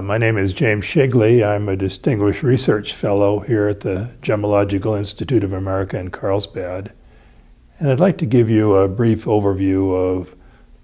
My name is James Shigley. I'm a Distinguished Research Fellow here at the Gemological Institute of America in Carlsbad. And I'd like to give you a brief overview of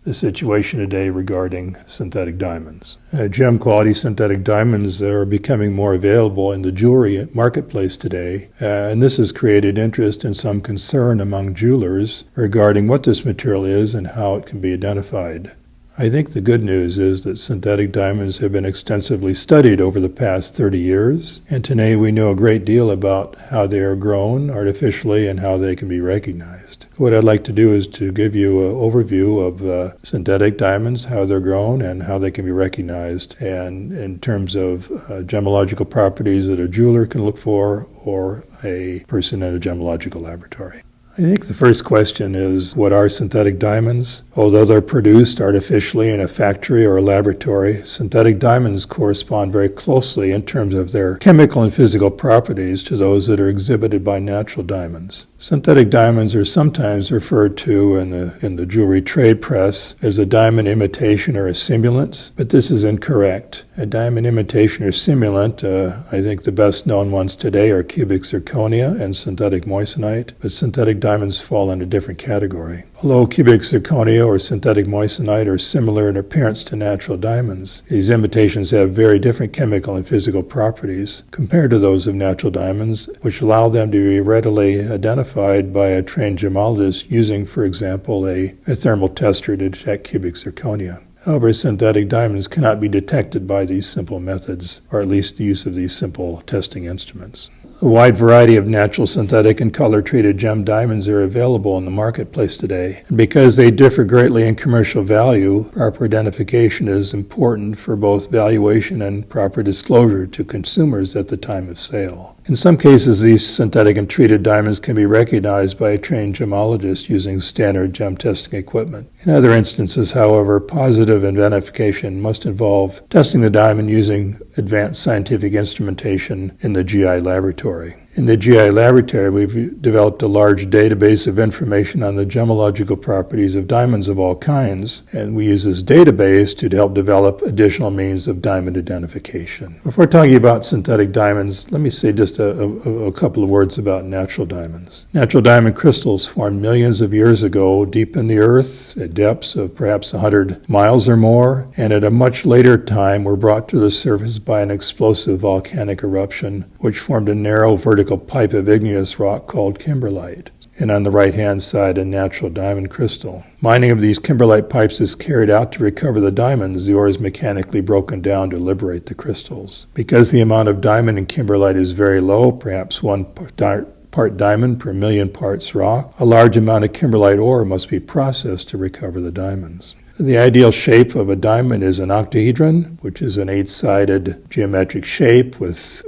the situation today regarding synthetic diamonds. Gem quality synthetic diamonds are becoming more available in the jewelry marketplace today, and this has created interest and some concern among jewelers regarding what this material is and how it can be identified. I think the good news is that synthetic diamonds have been extensively studied over the past 30 years, and today we know a great deal about how they are grown artificially and how they can be recognized. What I'd like to do is to give you an overview of synthetic diamonds, how they're grown, and how they can be recognized, and in terms of gemological properties that a jeweler can look for or a person in a gemological laboratory. I think the first question is, what are synthetic diamonds? Although they're produced artificially in a factory or a laboratory, synthetic diamonds correspond very closely in terms of their chemical and physical properties to those that are exhibited by natural diamonds. Synthetic diamonds are sometimes referred to in the jewelry trade press as a diamond imitation or a simulant, but this is incorrect. A diamond imitation or simulant, I think the best known ones today are cubic zirconia and synthetic moissanite, but synthetic diamonds fall in a different category. Although cubic zirconia or synthetic moissanite are similar in appearance to natural diamonds, these imitations have very different chemical and physical properties compared to those of natural diamonds, which allow them to be readily identified by a trained gemologist using, for example, a thermal tester to detect cubic zirconia. However, synthetic diamonds cannot be detected by these simple methods, or at least the use of these simple testing instruments. A wide variety of natural, synthetic, and color-treated gem diamonds are available in the marketplace today. And because they differ greatly in commercial value, proper identification is important for both valuation and proper disclosure to consumers at the time of sale. In some cases, these synthetic and treated diamonds can be recognized by a trained gemologist using standard gem testing equipment. In other instances, however, positive identification must involve testing the diamond using advanced scientific instrumentation in the GIA laboratory. In the GIA laboratory, we've developed a large database of information on the gemological properties of diamonds of all kinds, and we use this database to help develop additional means of diamond identification. Before talking about synthetic diamonds, let me say just a couple of words about natural diamonds. Natural diamond crystals formed millions of years ago deep in the earth at depths of perhaps 100 miles or more, and at a much later time were brought to the surface by an explosive volcanic eruption, which formed a narrow vertical pipe of igneous rock called kimberlite, and on the right-hand side a natural diamond crystal. Mining of these kimberlite pipes is carried out to recover the diamonds. The ore is mechanically broken down to liberate the crystals. Because the amount of diamond in kimberlite is very low, perhaps 1 part diamond per million parts rock, a large amount of kimberlite ore must be processed to recover the diamonds. The ideal shape of a diamond is an octahedron, which is an 8-sided geometric shape with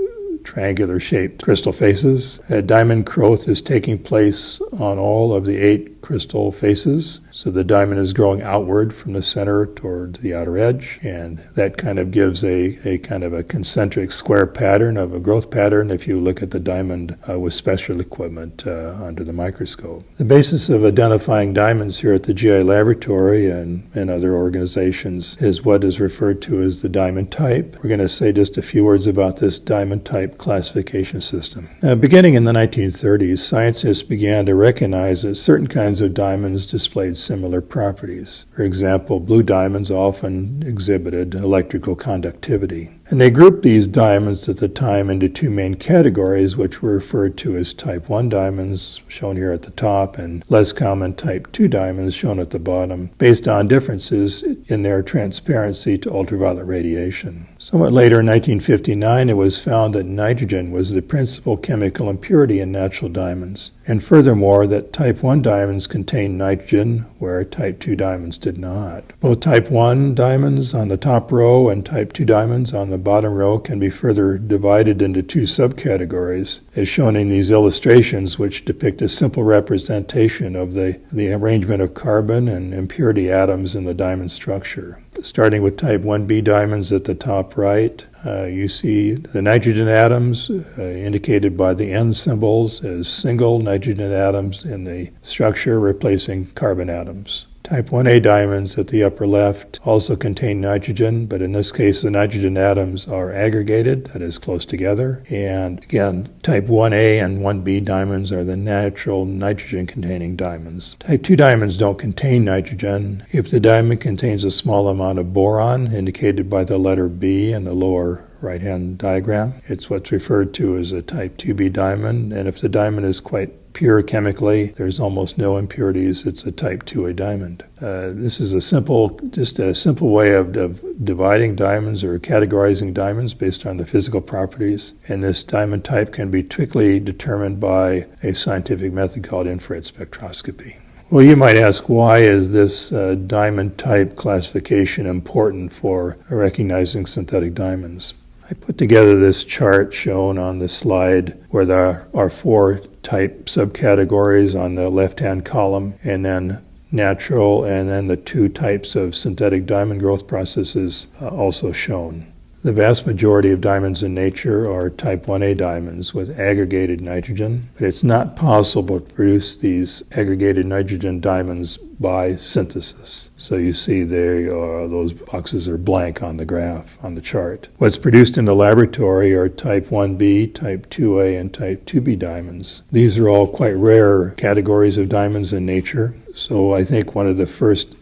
triangular-shaped crystal faces. A diamond growth is taking place on all of the 8 crystal faces, so the diamond is growing outward from the center toward the outer edge, and that kind of gives a kind of a concentric square pattern of a growth pattern if you look at the diamond with special equipment under the microscope. The basis of identifying diamonds here at the GIA laboratory and other organizations is what is referred to as the diamond type. We're going to say just a few words about this diamond type classification system. Beginning in the 1930s, scientists began to recognize that certain kinds of diamonds displayed similar properties. For example, blue diamonds often exhibited electrical conductivity. And they grouped these diamonds at the time into 2 main categories, which were referred to as type 1 diamonds, shown here at the top, and less common type 2 diamonds, shown at the bottom, based on differences in their transparency to ultraviolet radiation. Somewhat later, in 1959, it was found that nitrogen was the principal chemical impurity in natural diamonds, and furthermore that type 1 diamonds contained nitrogen, where type 2 diamonds did not. Both type 1 diamonds on the top row and type 2 diamonds on the bottom row can be further divided into 2 subcategories, as shown in these illustrations, which depict a simple representation of the arrangement of carbon and impurity atoms in the diamond structure. Starting with type 1b diamonds at the top right, you see the nitrogen atoms indicated by the N symbols as single nitrogen atoms in the structure replacing carbon atoms. Type 1A diamonds at the upper left also contain nitrogen, but in this case the nitrogen atoms are aggregated, that is close together. And again, type 1A and 1B diamonds are the natural nitrogen-containing diamonds. Type 2 diamonds don't contain nitrogen. If the diamond contains a small amount of boron, indicated by the letter B in the lower right-hand diagram, it's what's referred to as a type 2B diamond. And if the diamond is quite pure chemically, there's almost no impurities, it's a type 2A diamond. This is a simple way of dividing diamonds or categorizing diamonds based on the physical properties. And this diamond type can be quickly determined by a scientific method called infrared spectroscopy. Well, you might ask, why is this diamond type classification important for recognizing synthetic diamonds? I put together this chart shown on the slide where there are 4 type subcategories on the left-hand column, and then natural, and then the 2 types of synthetic diamond growth processes also shown. The vast majority of diamonds in nature are type 1A diamonds with aggregated nitrogen, but it's not possible to produce these aggregated nitrogen diamonds by synthesis. So you see those boxes are blank on the graph, on the chart. What's produced in the laboratory are type 1B, type 2A, and type 2B diamonds. These are all quite rare categories of diamonds in nature. So I think one of the first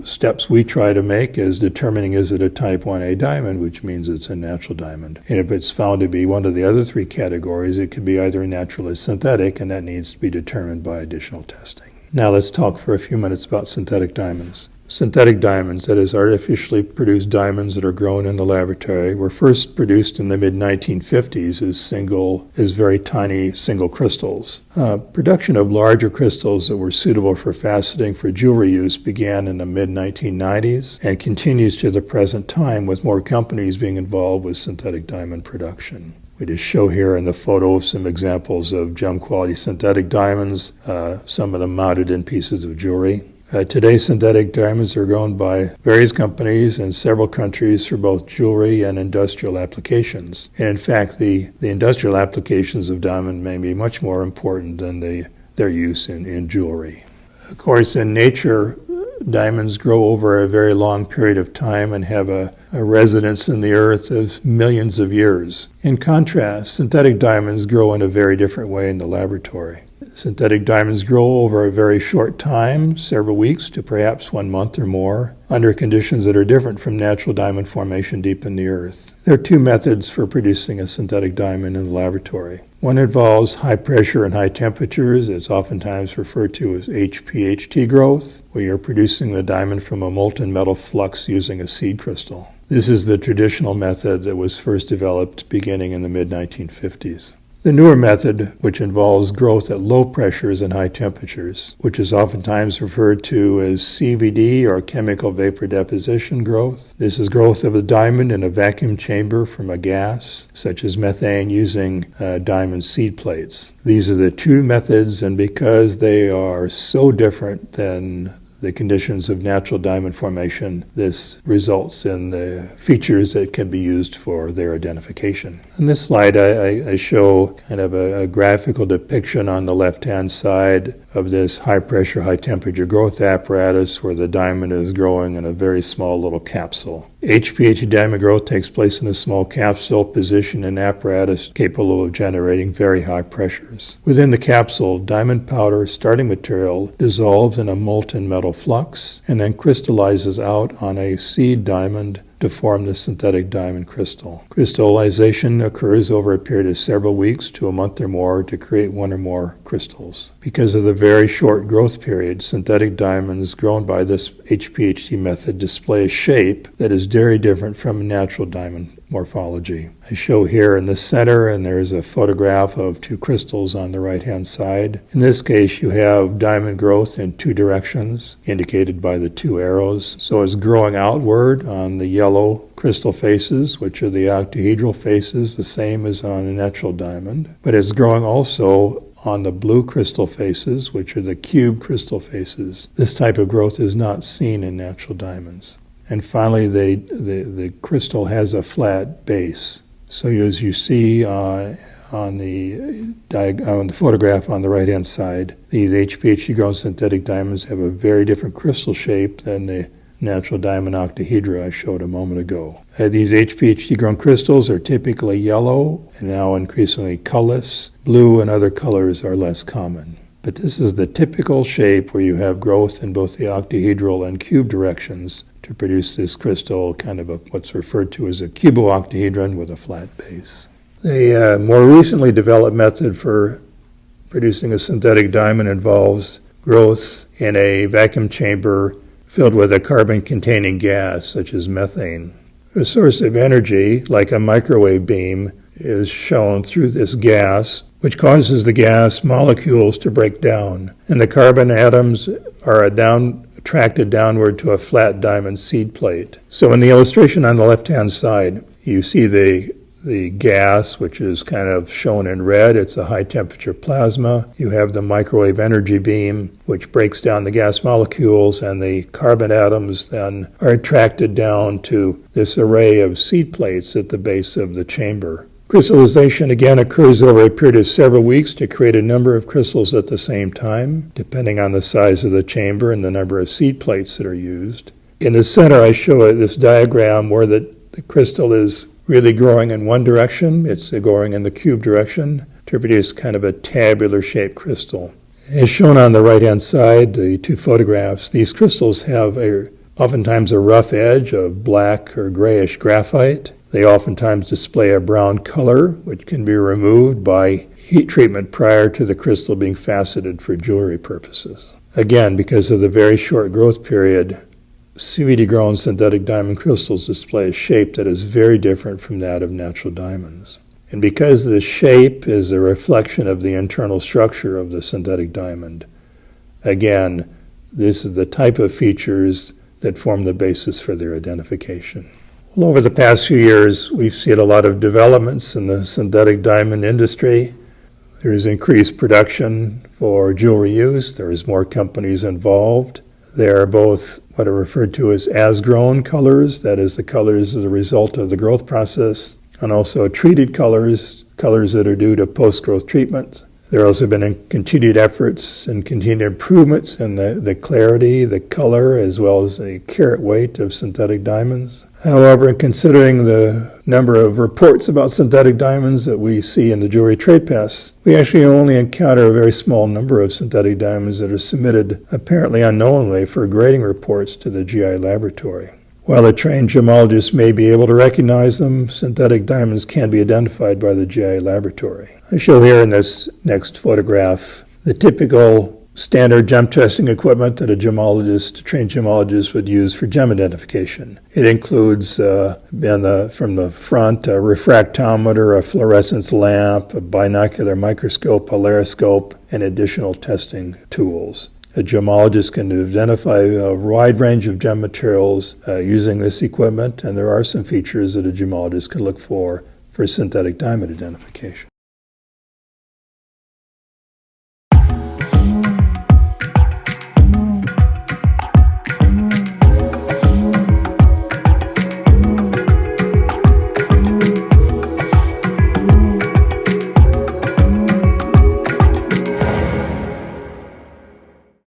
steps we try to make is determining, is it a type 1A diamond, which means it's a natural diamond. And if it's found to be one of the other 3 categories, it could be either natural or synthetic, and that needs to be determined by additional testing. Now let's talk for a few minutes about synthetic diamonds. Synthetic diamonds, that is artificially produced diamonds that are grown in the laboratory, were first produced in the mid-1950s as very tiny single crystals. Production of larger crystals that were suitable for faceting for jewelry use began in the mid-1990s and continues to the present time, with more companies being involved with synthetic diamond production. We just show here in the photo some examples of gem-quality synthetic diamonds, some of them mounted in pieces of jewelry. Today, synthetic diamonds are grown by various companies in several countries for both jewelry and industrial applications. And in fact, the industrial applications of diamond may be much more important than their use in jewelry. Of course, in nature, diamonds grow over a very long period of time and have a residence in the earth of millions of years. In contrast, synthetic diamonds grow in a very different way in the laboratory. Synthetic diamonds grow over a very short time, several weeks to perhaps 1 month or more, under conditions that are different from natural diamond formation deep in the earth. There are 2 methods for producing a synthetic diamond in the laboratory. One involves high pressure and high temperatures. It's oftentimes referred to as HPHT growth, where you're producing the diamond from a molten metal flux using a seed crystal. This is the traditional method that was first developed beginning in the mid-1950s. The newer method, which involves growth at low pressures and high temperatures, which is oftentimes referred to as CVD or Chemical Vapor Deposition growth. This is growth of a diamond in a vacuum chamber from a gas, such as methane, using diamond seed plates. These are the 2 methods, and because they are so different than the conditions of natural diamond formation, this results in the features that can be used for their identification. In this slide, I show kind of a graphical depiction on the left-hand side of this high-pressure, high-temperature growth apparatus where the diamond is growing in a very small little capsule. HPHT diamond growth takes place in a small capsule positioned in an apparatus capable of generating very high pressures. Within the capsule, diamond powder starting material dissolves in a molten metal flux and then crystallizes out on a seed diamond to form the synthetic diamond crystal. Crystallization occurs over a period of several weeks to a month or more to create 1 or more crystals. Because of the very short growth period, synthetic diamonds grown by this HPHT method display a shape that is very different from natural diamond morphology. I show here in the center, and there's a photograph of 2 crystals on the right-hand side. In this case, you have diamond growth in 2 directions, indicated by the 2 arrows. So it's growing outward on the yellow crystal faces, which are the octahedral faces, the same as on a natural diamond. But it's growing also on the blue crystal faces, which are the cube crystal faces. This type of growth is not seen in natural diamonds. And finally, the crystal has a flat base. So as you see on on the photograph on the right-hand side. These HPHT grown synthetic diamonds have a very different crystal shape than the natural diamond octahedra I showed a moment ago. These HPHT grown crystals are typically yellow and now increasingly colorless. Blue and other colors are less common. But this is the typical shape where you have growth in both the octahedral and cube directions to produce this crystal, kind of what's referred to as a cubooctahedron with a flat base. The more recently developed method for producing a synthetic diamond involves growth in a vacuum chamber filled with a carbon-containing gas, such as methane. A source of energy, like a microwave beam, is shown through this gas, which causes the gas molecules to break down, and the carbon atoms are attracted downward to a flat diamond seed plate. So in the illustration on the left-hand side, you see the gas, which is kind of shown in red. It's a high-temperature plasma. You have the microwave energy beam, which breaks down the gas molecules, and the carbon atoms then are attracted down to this array of seed plates at the base of the chamber. Crystallization again occurs over a period of several weeks to create a number of crystals at the same time, depending on the size of the chamber and the number of seed plates that are used. In the center, I show this diagram where the crystal is really growing in one direction. It's growing in the cube direction to produce kind of a tabular-shaped crystal. As shown on the right-hand side, the two photographs, these crystals have oftentimes a rough edge of black or grayish graphite. They oftentimes display a brown color, which can be removed by heat treatment prior to the crystal being faceted for jewelry purposes. Again, because of the very short growth period, CVD-grown synthetic diamond crystals display a shape that is very different from that of natural diamonds. And because the shape is a reflection of the internal structure of the synthetic diamond, again, this is the type of features that form the basis for their identification. Well, over the past few years, we've seen a lot of developments in the synthetic diamond industry. There is increased production for jewelry use. There is more companies involved. There are both what are referred to as grown colors, that is the colors as a result of the growth process, and also treated colors that are due to post-growth treatments. There have also been continued efforts and continued improvements in the clarity, the color, as well as the carat weight of synthetic diamonds. However, considering the number of reports about synthetic diamonds that we see in the jewelry trade press, we actually only encounter a very small number of synthetic diamonds that are submitted apparently unknowingly for grading reports to the GIA laboratory. While a trained gemologist may be able to recognize them, synthetic diamonds can be identified by the GIA laboratory. I show here in this next photograph the typical standard gem testing equipment that a trained gemologist would use for gem identification. It includes, from the front, a refractometer, a fluorescence lamp, a binocular microscope, a laryngoscope, and additional testing tools. A gemologist can identify a wide range of gem materials using this equipment, and there are some features that a gemologist can look for synthetic diamond identification.